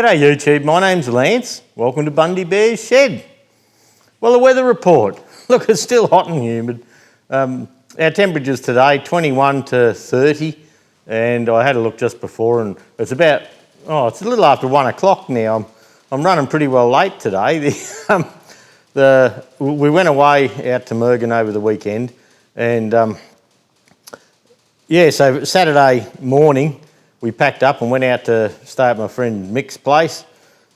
G'day YouTube, my name's Lance. Welcome to Bundy Bear's Shed. Well, the weather report. Look, it's still hot and humid. Our temperatures today, 21 to 30, and I had a look just before and it's about, it's a little after 1 o'clock now. I'm running pretty well late today. We went away out to Mergen over the weekend and so Saturday morning we packed up and went out to stay at my friend Mick's place,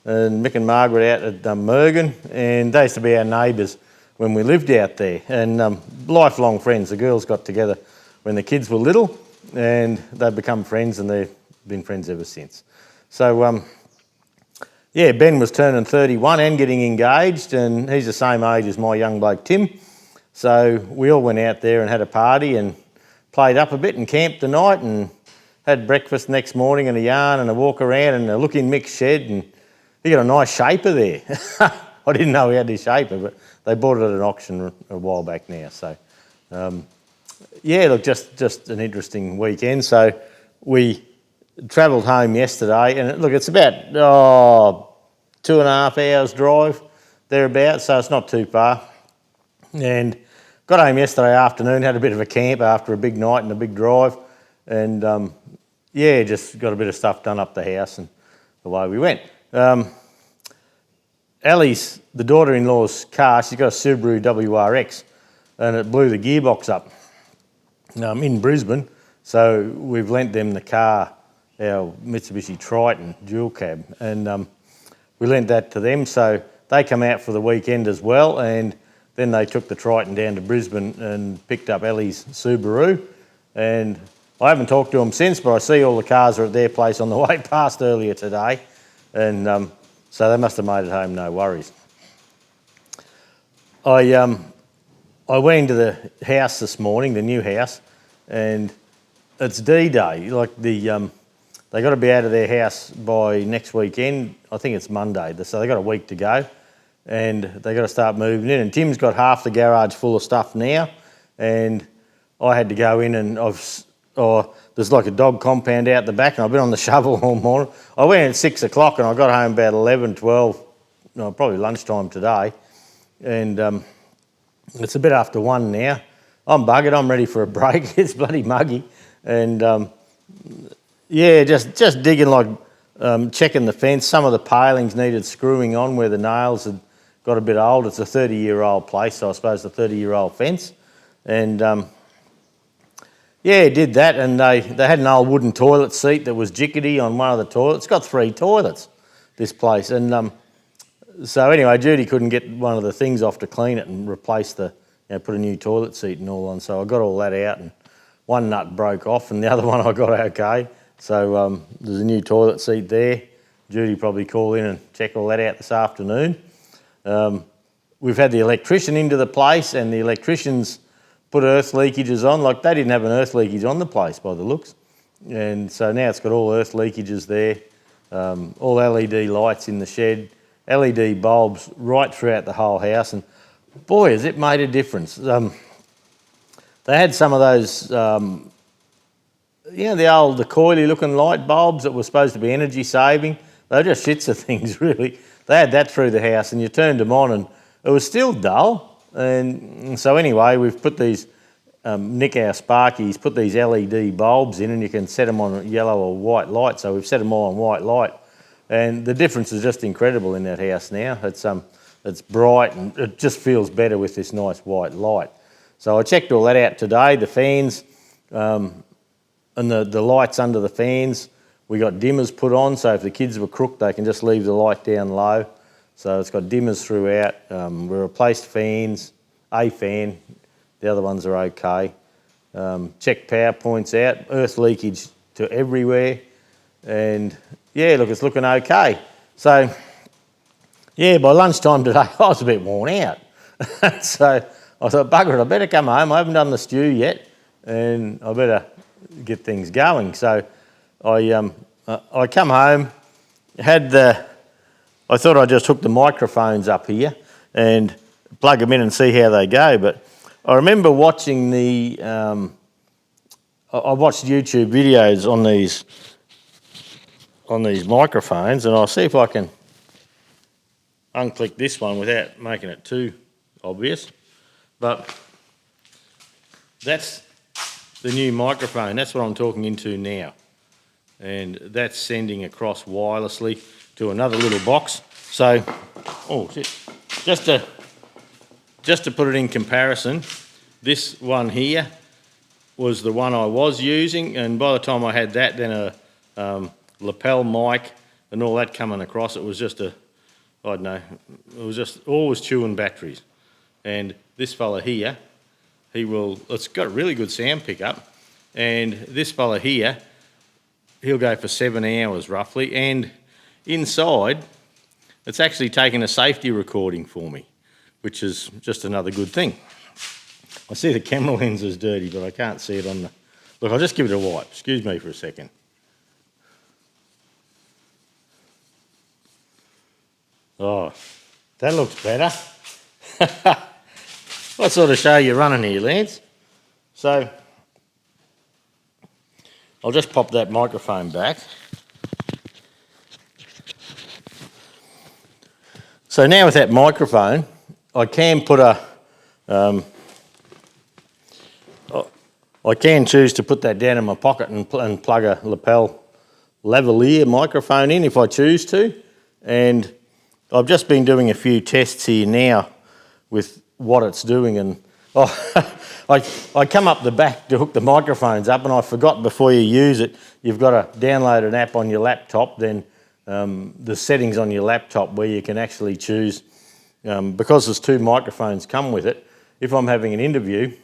and Mick and Margaret out at Mergen, and they used to be our neighbours when we lived out there, and lifelong friends. The girls got together when the kids were little and they've become friends and they've been friends ever since. So Ben was turning 31 and getting engaged, and he's the same age as my young bloke Tim. So we all went out there and had a party and played up a bit and camped the night and had breakfast next morning and a yarn and a walk around and a look in Mick's shed, and he got a nice shaper there. I didn't know he had this shaper, but they bought it at an auction a while back now. So look, just an interesting weekend. So we travelled home yesterday, and look, it's about 2.5 hours drive thereabouts, so it's not too far. And got home yesterday afternoon, had a bit of a camp after a big night and a big drive, and just got a bit of stuff done up the house and away we went. Ellie's, the daughter-in-law's car, she's got a Subaru WRX, and it blew the gearbox up in Brisbane, so we've lent them the car, our Mitsubishi Triton dual cab, and we lent that to them, so they come out for the weekend as well, and then they took the Triton down to Brisbane and picked up Ellie's Subaru, and I haven't talked to them since, but I see all the cars are at their place on the way past earlier today, and so they must have made it home, no worries. I went into the house this morning, the new house, and it's D-Day. Like they got to be out of their house by next weekend. I think it's Monday, so they got a week to go, and they got to start moving in. And Tim's got half the garage full of stuff now, and I had to go in and there's like a dog compound out the back, and I've been on the shovel all morning. I went at 6 o'clock and I got home about 11, 12, probably lunchtime today, and it's a bit after 1 now. I'm buggered, I'm ready for a break. It's bloody muggy, and just digging, like checking the fence. Some of the palings needed screwing on where the nails had got a bit old. It's a 30-year-old place, so I suppose a 30-year-old fence, and did that, and they had an old wooden toilet seat that was jickety on one of the toilets. It's got 3 toilets, this place, and so anyway, Judy couldn't get one of the things off to clean it and replace put a new toilet seat and all on, so I got all that out, and one nut broke off and the other one I got okay, so there's a new toilet seat there. Judy probably call in and check all that out this afternoon. We've had the electrician into the place, and the electrician's put earth leakages on. Like, they didn't have an earth leakage on the place by the looks. And so now it's got all earth leakages there, all LED lights in the shed, LED bulbs right throughout the whole house. And boy, has it made a difference. They had some of those, the coily looking light bulbs that were supposed to be energy saving. They were just shits of things, really. They had that through the house, and you turned them on and it was still dull. And so anyway, we've put these, Nick, our Sparky's, put these LED bulbs in, and you can set them on yellow or white light. So we've set them all on white light, and the difference is just incredible in that house now. It's bright and it just feels better with this nice white light. So I checked all that out today. The fans and the lights under the fans, we got dimmers put on, so if the kids were crooked, they can just leave the light down low. So it's got dimmers throughout. We replaced fans, a fan, the other ones are okay. Checked power points out, earth leakage to everywhere, and look, it's looking okay. So by lunchtime today I was a bit worn out. So I thought, bugger it, I better come home. I haven't done the stew yet, and I better get things going. So I come home, I thought I'd just hook the microphones up here and plug them in and see how they go. But I remember watching I watched YouTube videos on on these microphones, and I'll see if I can unclick this one without making it too obvious. But that's the new microphone. That's what I'm talking into now. And that's sending across wirelessly to another little box. So, oh shit, just to put it in comparison, this one here was the one I was using, and by the time I had that, then a lapel mic and all that coming across, it was just I don't know, it was just always chewing batteries. And this fella here, it's got a really good sound pickup, and this fella here, he'll go for 7 hours roughly, and inside it's actually taken a safety recording for me, which is just another good thing. I see the camera lens is dirty, but I can't see it on the... Look, I'll just give it a wipe. Excuse me for a second. Oh, that looks better. What sort of show you running here, Lance? So, I'll just pop that microphone back. So now with that microphone, I can put I can choose to put that down in my pocket and plug a lapel lavalier microphone in if I choose to. And I've just been doing a few tests here now with what it's doing, and I come up the back to hook the microphones up, and I forgot before you use it, you've got to download an app on your laptop, then the settings on your laptop where you can actually choose, because there's 2 microphones come with it, if I'm having an interview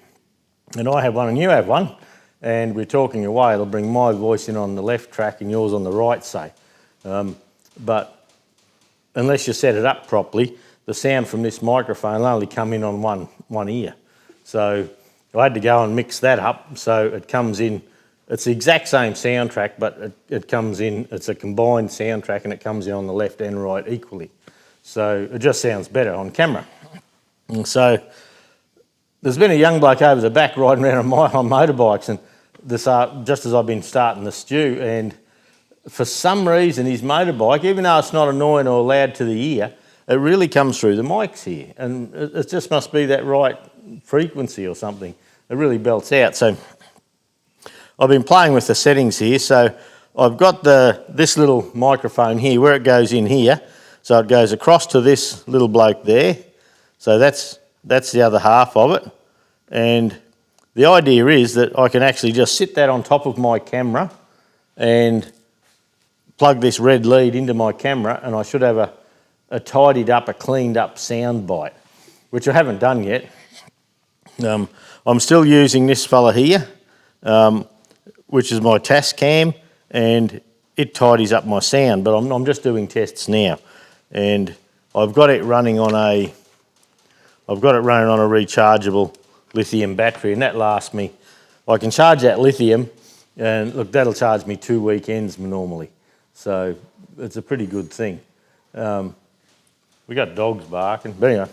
and I have one and you have one and we're talking away, it'll bring my voice in on the left track and yours on the right, say. But unless you set it up properly, the sound from this microphone will only come in on one ear. So I had to go and mix that up so it comes in. It's the exact same soundtrack, but it comes in, it's a combined soundtrack, and it comes in on the left and right equally. So it just sounds better on camera. And so there's been a young bloke over the back riding around on motorbikes, and just as I've been starting the stew, and for some reason his motorbike, even though it's not annoying or loud to the ear, it really comes through the mics here, and it just must be that right frequency or something. It really belts out. So I've been playing with the settings here. So I've got this little microphone here where it goes in here. So it goes across to this little bloke there. So that's the other half of it. And the idea is that I can actually just sit that on top of my camera and plug this red lead into my camera, and I should have a tidied up, a cleaned up sound bite, which I haven't done yet. I'm still using this fella here, which is my Tascam, and it tidies up my sound, but I'm just doing tests now. And I've got it running on a rechargeable lithium battery, and that lasts me. I can charge that lithium, and look, that'll charge me 2 weekends normally. So it's a pretty good thing. We got dogs barking, but anyway.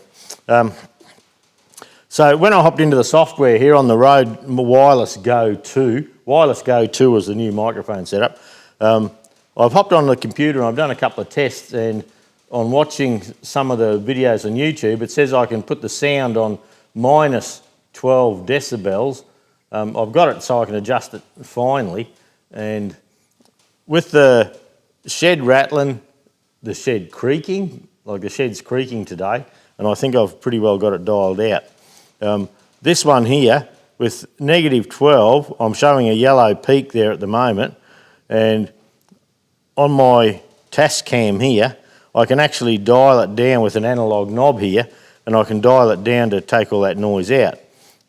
So when I hopped into the software here on the Rode Wireless Go 2, Wireless Go 2 was the new microphone setup. I've hopped on the computer and I've done a couple of tests, and on watching some of the videos on YouTube, it says I can put the sound on minus 12 decibels. I've got it so I can adjust it finely, and with the shed rattling, the shed creaking, like the shed's creaking today, and I think I've pretty well got it dialed out. This one here, with negative 12, I'm showing a yellow peak there at the moment, and on my Tascam here, I can actually dial it down with an analog knob here, and I can dial it down to take all that noise out.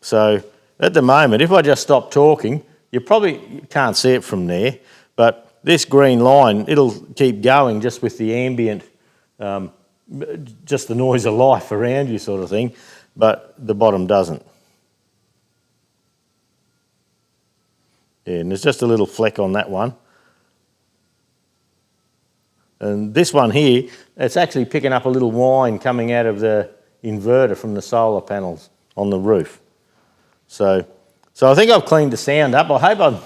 So at the moment, if I just stop talking, you probably can't see it from there, but this green line, it'll keep going just with the ambient, just the noise of life around you sort of thing, but the bottom doesn't. Yeah, and there's just a little fleck on that one. And this one here, it's actually picking up a little whine coming out of the inverter from the solar panels on the roof. So I think I've cleaned the sound up. I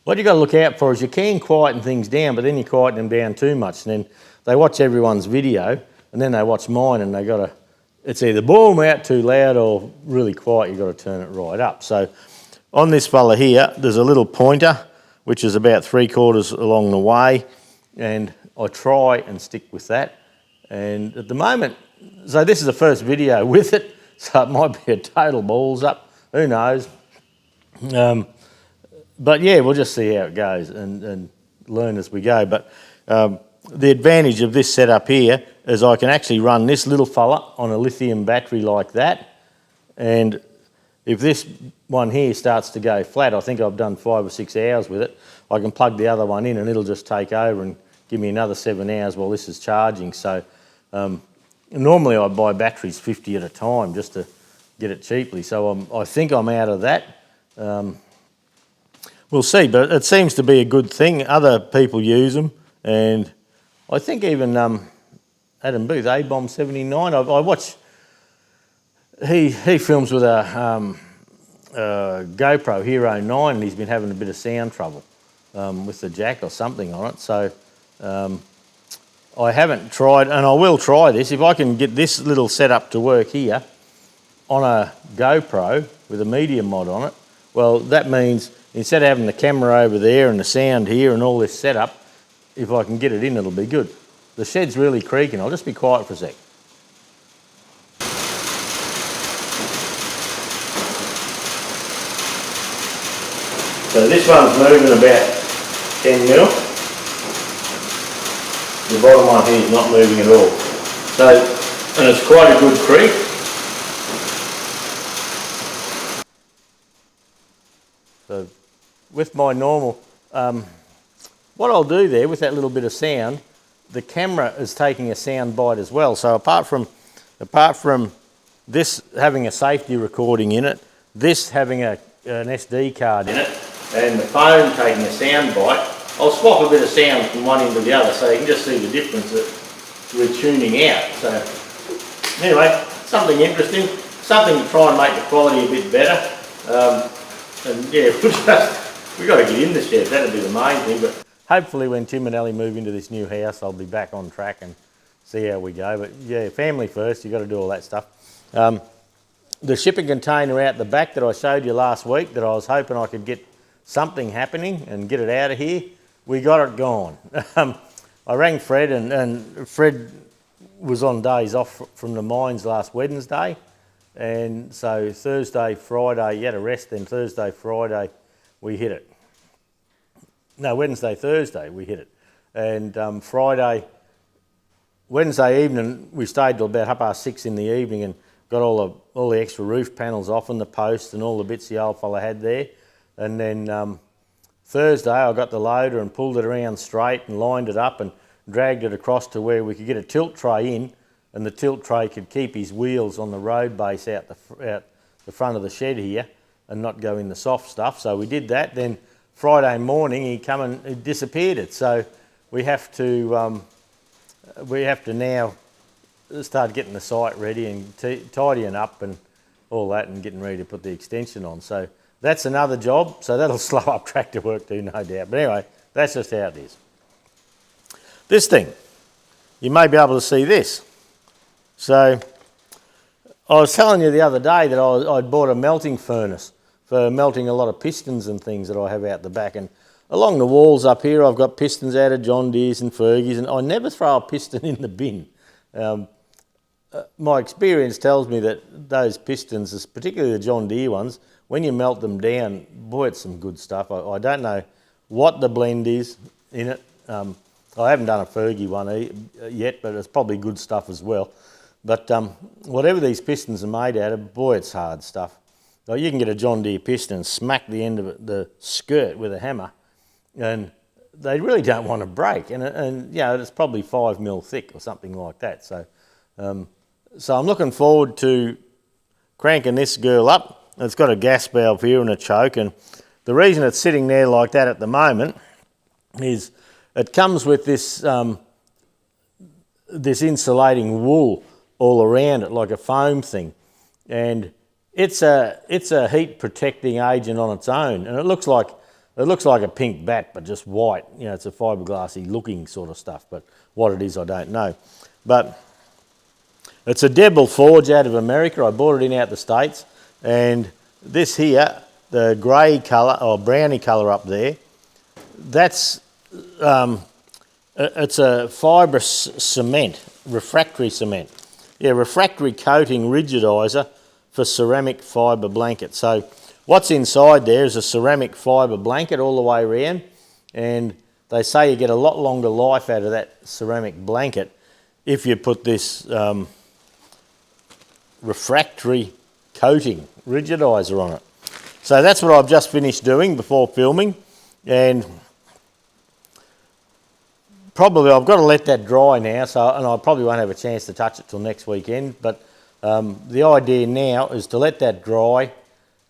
What you got to look out for is you can quieten things down, but then you quieten them down too much, and then they watch everyone's video, and then they watch mine, and they got to, it's either boom out too loud or really quiet. You got to turn it right up. So on this fella here, there's a little pointer, which is about 3/4 along the way, and I try and stick with that. And at the moment, so this is the first video with it, so it might be a total balls up. Who knows? But yeah, we'll just see how it goes and learn as we go. But the advantage of this setup here is I can actually run this little fella on a lithium battery like that. And if this one here starts to go flat, I think I've done 5 or 6 hours with it, I can plug the other one in and it'll just take over and give me another 7 hours while this is charging. So normally I buy batteries 50 at a time just to get it cheaply. So I think I'm out of that. We'll see, but it seems to be a good thing. Other people use them, and I think even Adam Booth, A-Bomb 79, I watch, he films with a GoPro Hero 9, and he's been having a bit of sound trouble with the jack or something on it. So I haven't tried, and I will try this. If I can get this little setup to work here on a GoPro with a media mod on it, well, that means instead of having the camera over there and the sound here and all this setup, if I can get it in, it'll be good. The shed's really creaking. I'll just be quiet for a sec. So this one's moving about 10 mil. The bottom one here is not moving at all. So, and it's quite a good creak. So with my normal, what I'll do there with that little bit of sound, the camera is taking a sound bite as well. So apart from this having a safety recording in it, this having an SD card in it, and the phone taking a sound bite, I'll swap a bit of sound from one end to the other so you can just see the difference that we're tuning out. So anyway, something interesting, something to try and make the quality a bit better. And yeah, we've got to get in the shed, that'll be the main thing. But hopefully when Tim and Ellie move into this new house, I'll be back on track and see how we go. But yeah, family first, you've got to do all that stuff. The shipping container out the back that I showed you last week that I was hoping I could get something happening and get it out of here, we got it gone. I rang Fred and Fred was on days off from the mines last Wednesday. And so Thursday, Friday, you had a rest, then Thursday, Friday, we hit it. No, Wednesday, Thursday, we hit it. And Wednesday evening, we stayed till about 6:30 in the evening and got all the extra roof panels off and the posts and all the bits the old fella had there. And then Thursday, I got the loader and pulled it around straight and lined it up and dragged it across to where we could get a tilt tray in, and the tilt tray could keep his wheels on the road base out the front of the shed here and not go in the soft stuff. So we did that. Then Friday morning he come and he disappeared it. So we have to now start getting the site ready and tidying up and all that and getting ready to put the extension on. So that's another job. So that'll slow up tractor work too, no doubt. But anyway, that's just how it is. This thing, you may be able to see this. So I was telling you the other day that I'd bought a melting furnace for melting a lot of pistons and things that I have out the back. And along the walls up here, I've got pistons out of John Deere's and Fergie's, and I never throw a piston in the bin. My experience tells me that those pistons, particularly the John Deere ones, when you melt them down, boy, it's some good stuff. I don't know what the blend is in it. I haven't done a Fergie one yet, but it's probably good stuff as well. But whatever these pistons are made out of, boy, it's hard stuff. Like you can get a John Deere piston and smack the end of it, the skirt with a hammer, and they really don't want to break. And you know, it's probably 5 mil thick or something like that. So, so I'm looking forward to cranking this girl up. It's got a gas valve here and a choke, and the reason it's sitting there like that at the moment is it comes with this this insulating wool all around it, like a foam thing, and it's a heat protecting agent on its own, and it looks like It looks like a pink bat, but just white. You know, it's a fiberglassy looking sort of stuff, but what it is, I don't know. But it's a Devil Forge out of America. I bought it in out the States. And this here, the grey colour, or browny colour up there, that's, it's a fibrous cement, refractory cement. Yeah, refractory coating rigidizer for ceramic fibre blanket. So what's inside there is a ceramic fibre blanket all the way around, and they say you get a lot longer life out of that ceramic blanket if you put this refractory coating rigidizer on it. So that's what I've just finished doing before filming, and probably I've got to let that dry now, and I probably won't have a chance to touch it till next weekend, but the idea now is to let that dry,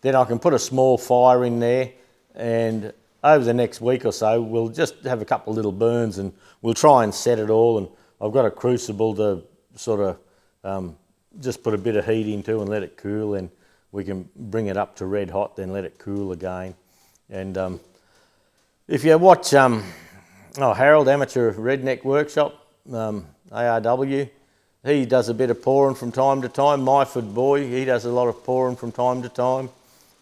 then I can put a small fire in there, and over the next week or so we'll just have a couple of little burns and we'll try and set it all. And I've got a crucible to sort of just put a bit of heat into and let it cool, and we can bring it up to red hot, then let it cool again. And if you watch Harold, Amateur Redneck Workshop, ARW, he does a bit of pouring from time to time. Myford Boy, he does a lot of pouring from time to time.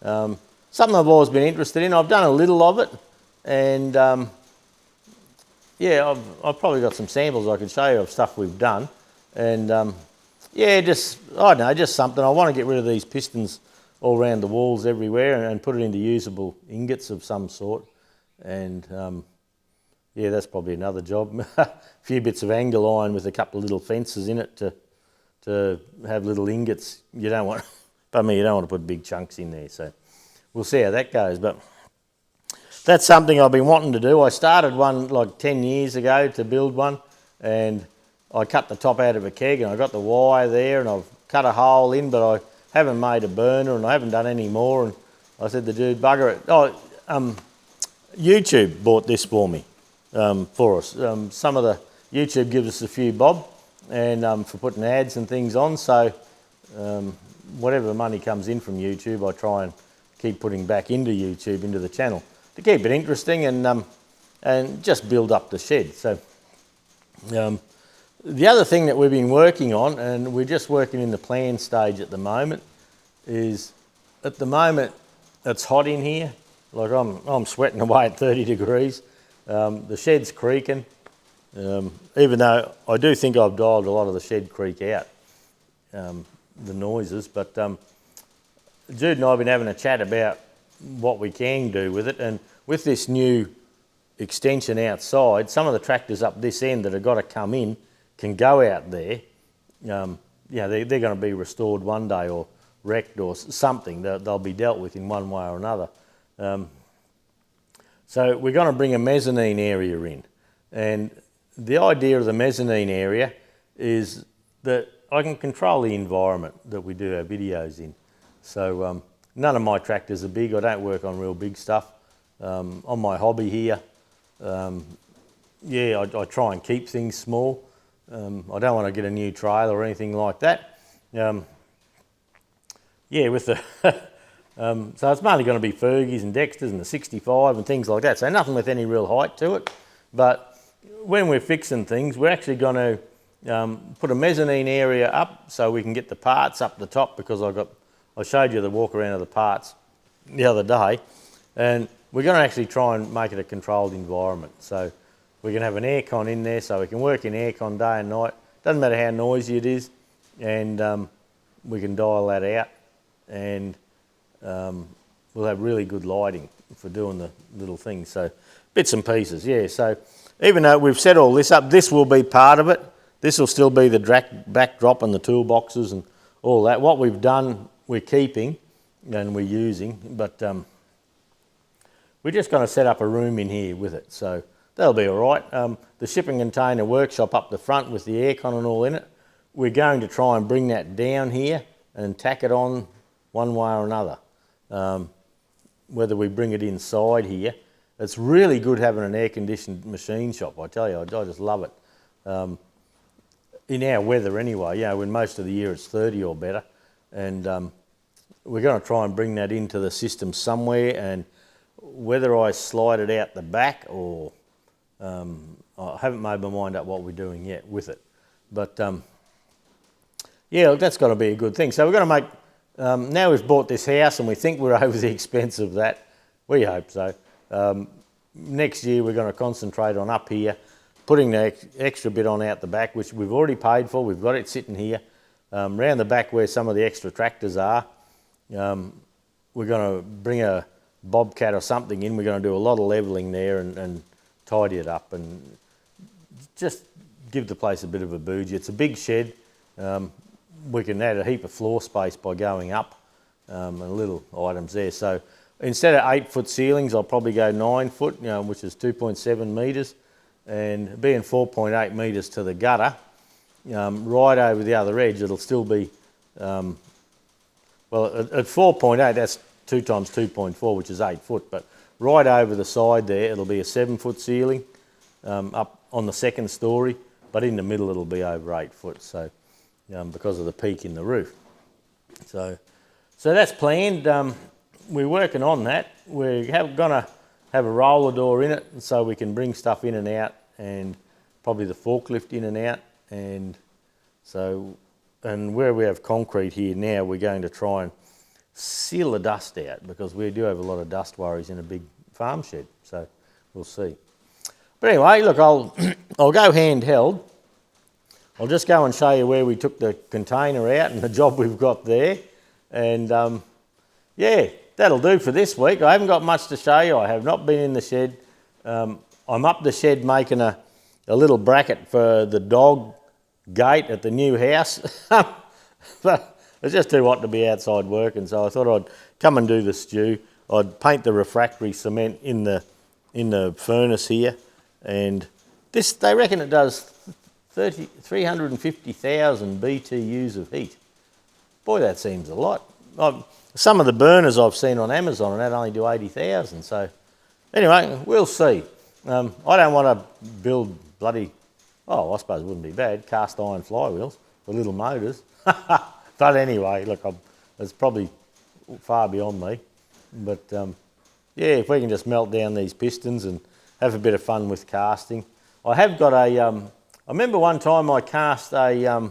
Something I've always been interested in. I've done a little of it, and yeah, I've probably got some samples I can show you of stuff we've done. And yeah, just, I don't know, just something. I want to get rid of these pistons all around the walls everywhere and put it into usable ingots of some sort. And yeah, that's probably another job. A few bits of angle iron with a couple of little fences in it to have little ingots. You don't want, I mean, you don't want to put big chunks in there. So we'll see how that goes. But that's something I've been wanting to do. I started one like 10 years ago to build one, and I cut the top out of a keg and I got the wire there, and I've cut a hole in, but I haven't made a burner and I haven't done any more. And I said to the dude, bugger it. Oh, YouTube bought this for me, for us. Some of the YouTube gives us a few bob, and for putting ads and things on. So whatever money comes in from YouTube, I try and keep putting back into YouTube, into the channel, to keep it interesting and just build up the shed. So the other thing that we've been working on, and we're just working in the plan stage at the moment, is at the moment it's hot in here. Like I'm sweating away at 30 degrees. The shed's creaking, even though I do think I've dialed a lot of the shed creak out, the noises. But Jude and I have been having a chat about what we can do with it, and with this new extension outside, some of the tractors up this end that have got to come in can go out there. Yeah, they're going to be restored one day or wrecked or something. They'll be dealt with in one way or another. So we're going to bring a mezzanine area in, and the idea of the mezzanine area is that I can control the environment that we do our videos in. So none of my tractors are big. I don't work on real big stuff. On my hobby here, yeah, I try and keep things small. I don't want to get a new trailer or anything like that. Yeah, with the so it's mainly going to be Fergies and Dexters and the 65 and things like that. So nothing with any real height to it. But when we're fixing things, we're actually going to put a mezzanine area up so we can get the parts up the top, because I showed you the walk around of the parts the other day, and we're going to actually try and make it a controlled environment. So we can have an aircon in there, so we can work in aircon day and night. Doesn't matter how noisy it is, and we can dial that out, and we'll have really good lighting for doing the little things. So bits and pieces, yeah. So even though we've set all this up, this will be part of it. This will still be the backdrop and the toolboxes and all that. What we've done, we're keeping and we're using, but we're just going to set up a room in here with it. So that'll be all right. The shipping container workshop up the front with the aircon and all in it, we're going to try and bring that down here and tack it on one way or another. Whether we bring it inside here, it's really good having an air-conditioned machine shop, I tell you. I just love it. In our weather anyway, you know, when most of the year it's 30 or better, and we're going to try and bring that into the system somewhere. And whether I slide it out the back or I haven't made my mind up what we're doing yet with it. But yeah, look, that's got to be a good thing. So we're going to make, now we've bought this house and we think we're over the expense of that. We hope so. Next year we're going to concentrate on up here, putting the extra bit on out the back, which we've already paid for. We've got it sitting here. Round the back where some of the extra tractors are, we're going to bring a bobcat or something in. We're going to do a lot of levelling there and tidy it up and just give the place a bit of a bougie. It's a big shed. We can add a heap of floor space by going up and little items there. So instead of 8-foot ceilings, I'll probably go 9 foot, which is 2.7 metres, and being 4.8 metres to the gutter, right over the other edge, it'll still be, well, at 4.8, that's 2 times 2.4, which is 8 foot, but right over the side there, it'll be a 7-foot ceiling up on the second story, but in the middle it'll be over 8 foot, so because of the peak in the roof. So that's planned. We're working on that. We're going to have a roller door in it so we can bring stuff in and out, and probably the forklift in and out. And so, and where we have concrete here now, we're going to try and seal the dust out, because we do have a lot of dust worries in a big farm shed. So we'll see. But anyway, look, I'll go handheld. I'll just go and show you where we took the container out and the job we've got there. And yeah, that'll do for this week. I haven't got much to show you. I have not been in the shed. I'm up the shed making a little bracket for the dog gate at the new house. But it's just too hot to be outside working, so I thought I'd come and do the stew. I'd paint the refractory cement in the furnace here, and this, they reckon it does 350,000 BTUs of heat. Boy, that seems a lot. Some of the burners I've seen on Amazon and that only do 80,000. So anyway, we'll see. I don't want to build bloody, I suppose it wouldn't be bad, cast iron flywheels for little motors. But anyway, look, it's probably far beyond me. But yeah, if we can just melt down these pistons and have a bit of fun with casting. I have got I remember one time I cast a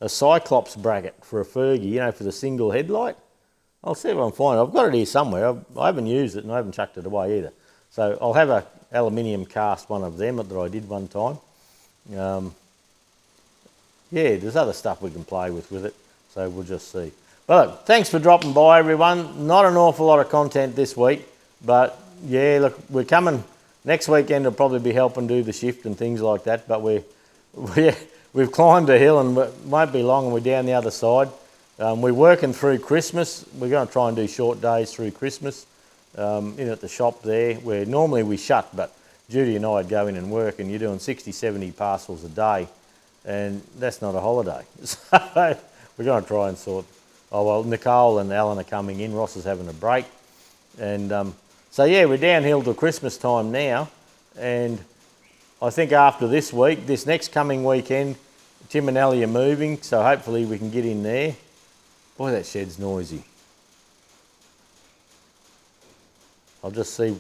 Cyclops bracket for a Fergie, for the single headlight. I'll see if I can find it. I've got it here somewhere. I haven't used it and I haven't chucked it away either. So I'll have a aluminium cast one of them that I did one time. Yeah, there's other stuff we can play with it. So we'll just see. But look, thanks for dropping by, everyone. Not an awful lot of content this week, but yeah, look, we're coming. Next weekend I'll probably be helping do the shift and things like that, but we've climbed a hill and it won't be long and we're down the other side. We're working through Christmas. We're going to try and do short days through Christmas in at the shop there, where normally we shut, but Judy and I'd go in and work, and you're doing 60, 70 parcels a day, and that's not a holiday. So we're going to try and sort. Oh, well, Nicole and Alan are coming in. Ross is having a break. And so, yeah, we're downhill till Christmas time now. And I think after this week, this next coming weekend, Tim and Ellie are moving, so hopefully we can get in there. Boy, that shed's noisy. I'll just see.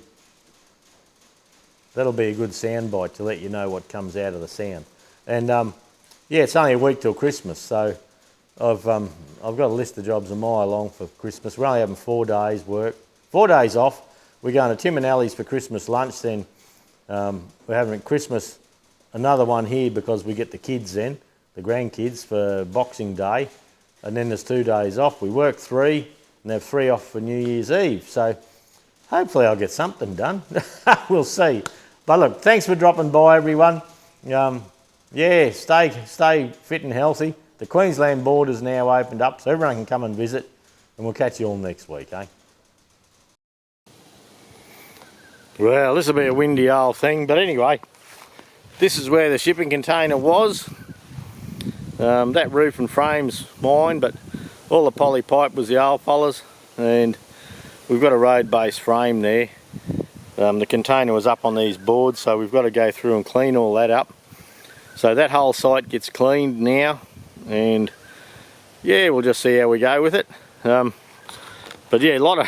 That'll be a good sound bite to let you know what comes out of the sound. And yeah, it's only a week till Christmas, so I've got a list of jobs a mile long for Christmas. We're only having 4 days work, 4 days off. We're going to Tim and Ellie's for Christmas lunch, then we're having Christmas, another one here because we get the kids then, the grandkids, for Boxing Day. And then there's 2 days off. We work 3 and have 3 off for New Year's Eve. So hopefully I'll get something done. We'll see. But look, thanks for dropping by, everyone. Yeah, stay fit and healthy. The Queensland border's now opened up, so everyone can come and visit. And we'll catch you all next week, eh? Well, this will be a windy old thing, but anyway, this is where the shipping container was. That roof and frame's mine, but all the poly pipe was the old fellas, and we've got a road base frame there. The container was up on these boards, so we've got to go through and clean all that up. So that whole site gets cleaned now, and yeah, we'll just see how we go with it. But yeah, a lot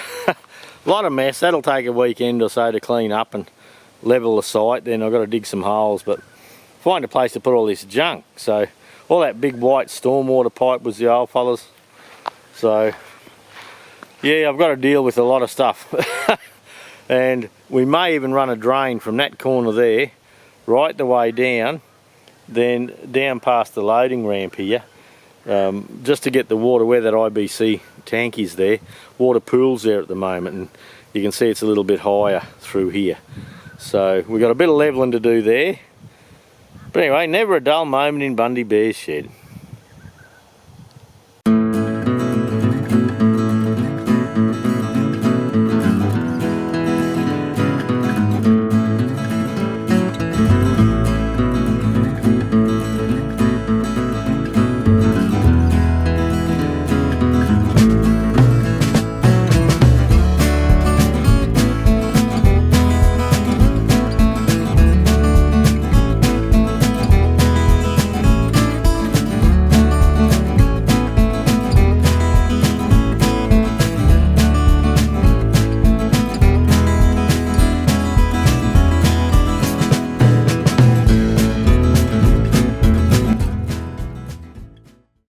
A lot of mess. That'll take a weekend or so to clean up and level the site. Then I've got to dig some holes, but find a place to put all this junk. So all that big white stormwater pipe was the old fellas. So yeah, I've got to deal with a lot of stuff. And we may even run a drain from that corner there right the way down, then down past the loading ramp here, just to get the water where that IBC tank is there. Water pools there at the moment, and you can see it's a little bit higher through here. So we've got a bit of levelling to do there. But anyway, never a dull moment in Bundy Bear's shed.